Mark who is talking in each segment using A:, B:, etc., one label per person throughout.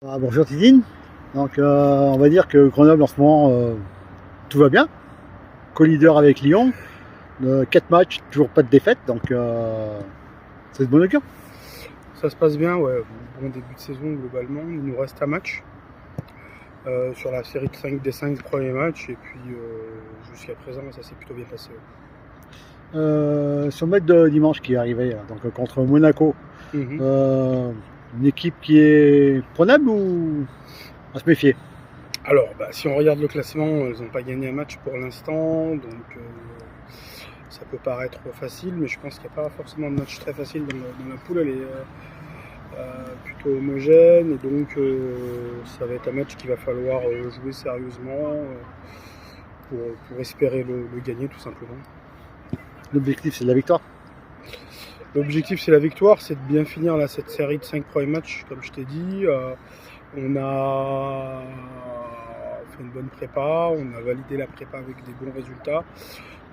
A: Bonjour Tidine. On va dire que Grenoble en ce moment tout va bien. Co-leader avec Lyon. 4 matchs, toujours pas de défaite, c'est de bon augure.
B: Ça se passe bien, ouais. Bon début de saison globalement. Il nous reste un match sur la série des 5 premiers matchs. Et puis jusqu'à présent, ça s'est plutôt bien passé.
A: Sur le match de dimanche qui est arrivé, contre Monaco, une équipe qui est prenable ou à se méfier?
B: Alors, si on regarde le classement, ils n'ont pas gagné un match pour l'instant, donc ça peut paraître facile, mais je pense qu'il n'y a pas forcément de match très facile dans la poule. Elle est plutôt homogène, et donc ça va être un match qu'il va falloir jouer sérieusement pour espérer le gagner, tout simplement.
A: L'objectif, c'est de la victoire?
B: L'objectif, c'est la victoire, c'est de bien finir là, cette série de 5 premiers matchs, comme je t'ai dit. On a fait une bonne prépa, on a validé la prépa avec des bons résultats.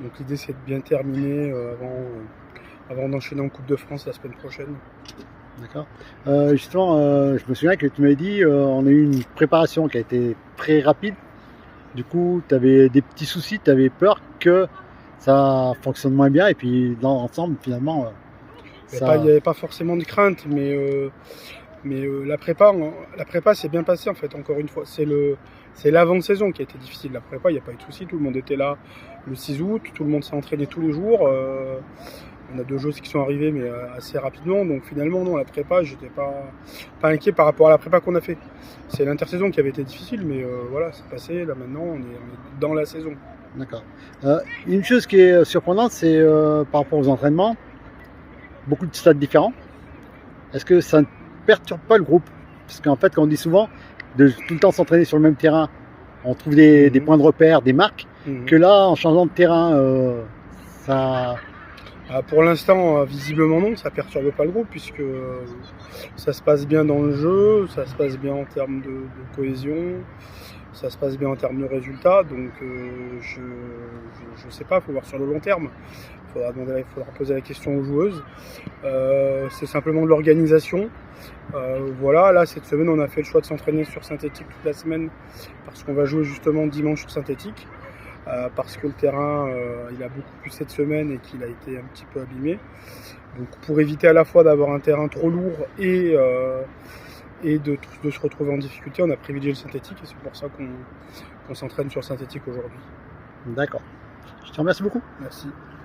B: Donc l'idée, c'est de bien terminer avant d'enchaîner en Coupe de France la semaine prochaine.
A: D'accord. Justement, je me souviens que tu m'avais dit on a eu une préparation qui a été très rapide. Du coup, tu avais des petits soucis, tu avais peur que ça fonctionne moins bien, et puis dans l'ensemble, finalement,
B: il n'y avait pas forcément de crainte, mais la prépa s'est bien passée en fait. Encore une fois, c'est l'avant-saison qui a été difficile. La prépa, il n'y a pas eu de souci, tout le monde était là le 6 août, tout le monde s'est entraîné tous les jours. On a 2 joueurs qui sont arrivés, mais assez rapidement. Donc finalement, non, la prépa, j'étais pas inquiet par rapport à la prépa qu'on a fait. C'est l'intersaison qui avait été difficile, mais voilà, c'est passé. Là maintenant, on est dans la saison.
A: D'accord. Une chose qui est surprenante, c'est par rapport aux entraînements, beaucoup de stades différents. Est-ce que ça ne perturbe pas le groupe? Parce qu'en fait, quand on dit souvent de tout le temps s'entraîner sur le même terrain, on trouve des points de repère, des marques, que là, en changeant de terrain, ça...
B: Pour l'instant, visiblement non, ça perturbe pas le groupe, puisque ça se passe bien dans le jeu, ça se passe bien en termes de cohésion, ça se passe bien en termes de résultats. Donc je sais pas, il faut voir sur le long terme. Il faudra poser la question aux joueuses. C'est simplement de l'organisation. Voilà, là cette semaine on a fait le choix de s'entraîner sur synthétique toute la semaine, parce qu'on va jouer justement dimanche sur synthétique. Parce que le terrain il a beaucoup plu cette semaine et qu'il a été un petit peu abîmé. Donc pour éviter à la fois d'avoir un terrain trop lourd et de se retrouver en difficulté, on a privilégié le synthétique, et c'est pour ça qu'on s'entraîne sur le synthétique aujourd'hui.
A: D'accord. Je te remercie beaucoup.
B: Merci.